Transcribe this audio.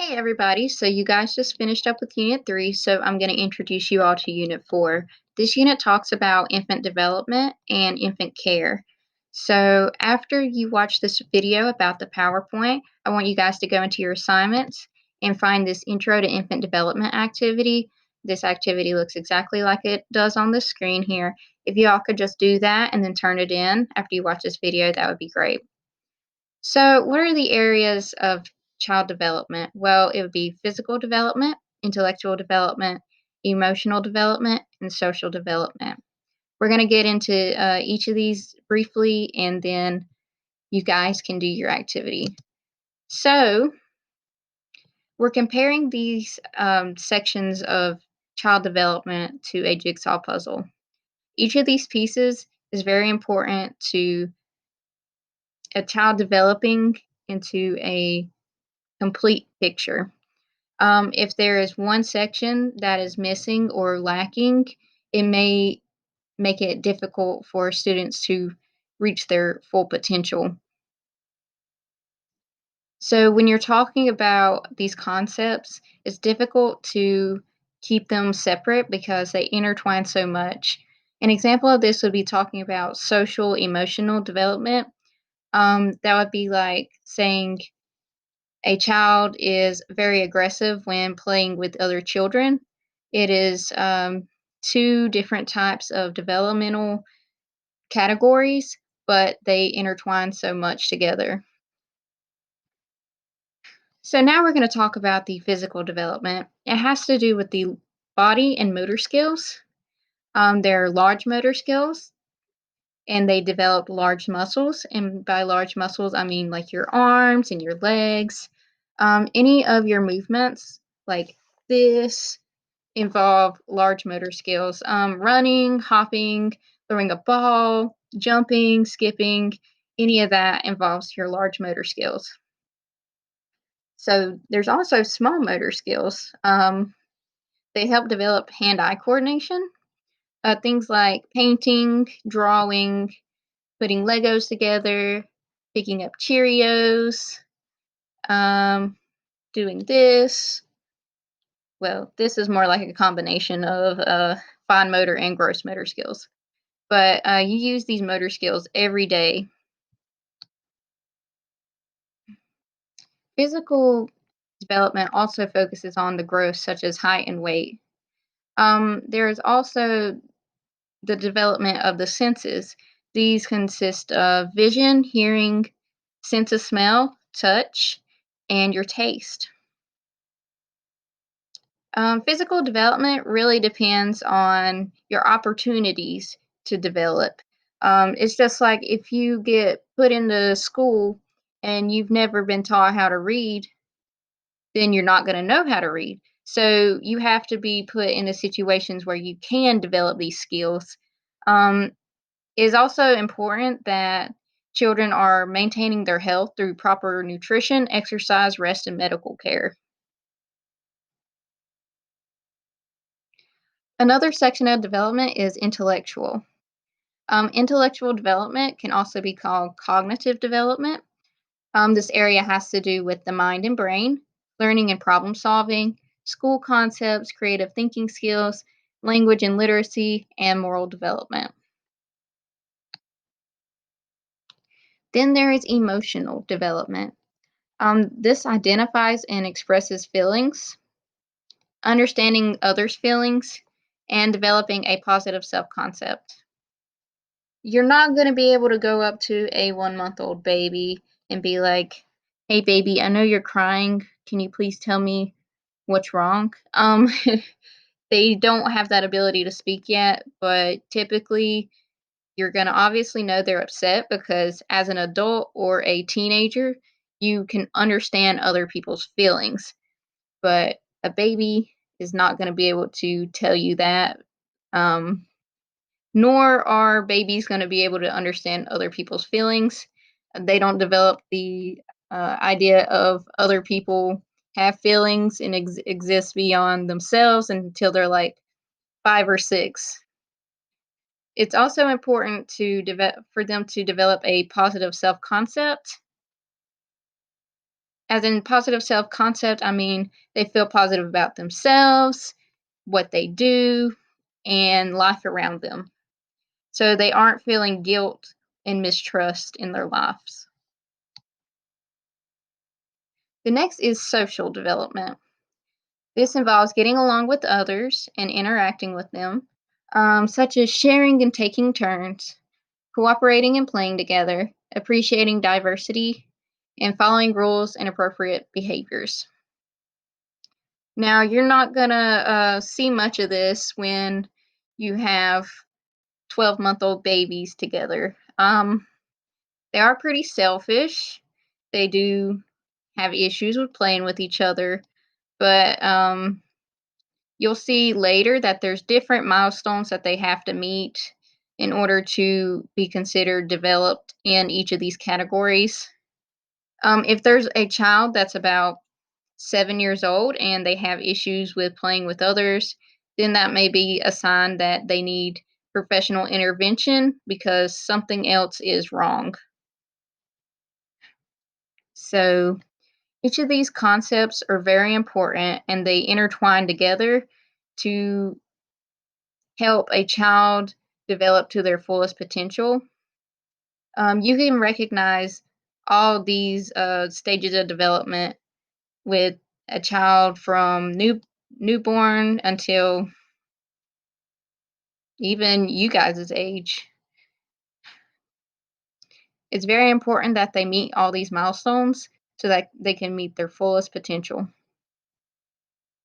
Hey everybody, so you guys just finished up with Unit 3, so I'm going to introduce you all to Unit 4. This unit talks about infant development and infant care. So after you watch this video about the PowerPoint, I want you guys to go into your assignments and find this Intro to Infant Development activity. This activity looks exactly like it does on the screen here. If you all could just do that and then turn it in after you watch this video, that would be great. So, what are the areas of child development? Well, it would be physical development, intellectual development, emotional development, and social development. We're going to get into each of these briefly, and then you guys can do your activity. So, we're comparing these sections of child development to a jigsaw puzzle. Each of these pieces is very important to a child developing into a complete picture. If there is one section that is missing or lacking, it may make it difficult for students to reach their full potential. So, when you're talking about these concepts, it's difficult to keep them separate because they intertwine so much. An example of this would be talking about social emotional development. That would be like saying a child is very aggressive when playing with other children. It is two different types of developmental categories, but they intertwine so much together. So, now we're going to talk about the physical development. It has to do with the body and motor skills. There are large motor skills, and they develop large muscles. And by large muscles, I mean like your arms and your legs. Any of your movements, like this, involve large motor skills. Running, hopping, throwing a ball, jumping, skipping, any of that involves your large motor skills. So there's also small motor skills. They help develop hand-eye coordination. Things like painting, drawing, putting Legos together, picking up Cheerios, um, doing this. Well, this is more like a combination of fine motor and gross motor skills. But you use these motor skills every day. Physical development also focuses on the growth, such as height and weight. There is also the development of the senses. These consist of vision, hearing, sense of smell, touch, and your taste. Physical development really depends on your opportunities to develop. It's just like if you get put into school and you've never been taught how to read, then you're not going to know how to read. So you have to be put into situations where you can develop these skills. Um, it is also important that children are maintaining their health through proper nutrition, exercise, rest, and medical care. Another section of development is intellectual. Intellectual development can also be called cognitive development. This area has to do with the mind and brain, learning and problem solving, school concepts, creative thinking skills, language and literacy, and moral development. Then there is emotional development. This identifies and expresses feelings, understanding others' feelings, and developing a positive self concept. You're not going to be able to go up to a 1 month old baby and be like, "Hey, baby, I know you're crying. Can you please tell me what's wrong?" They don't have that ability to speak yet, but typically you're going to obviously know they're upset because as an adult or a teenager, you can understand other people's feelings. But a baby is not going to be able to tell you that. Um, Nor are babies going to be able to understand other people's feelings. They don't develop the idea of other people have feelings and exist beyond themselves until they're like 5 or 6. It's also important to for them to develop a positive self concept. As in positive self concept, I mean they feel positive about themselves, what they do, and life around them. So they aren't feeling guilt and mistrust in their lives. The next is social development. This involves getting along with others and interacting with them, such as sharing and taking turns, cooperating and playing together, appreciating diversity, and following rules and appropriate behaviors. Now, you're not going to see much of this when you have 12-month-old babies together. They are pretty selfish. They do have issues with playing with each other, but you'll see later that there's different milestones that they have to meet in order to be considered developed in each of these categories. If there's a child that's about 7 years old and they have issues with playing with others, then that may be a sign that they need professional intervention because something else is wrong. So, each of these concepts are very important and they intertwine together to help a child develop to their fullest potential. You can recognize all these stages of development with a child from newborn until even you guys' age. It's very important that they meet all these milestones so that they can meet their fullest potential.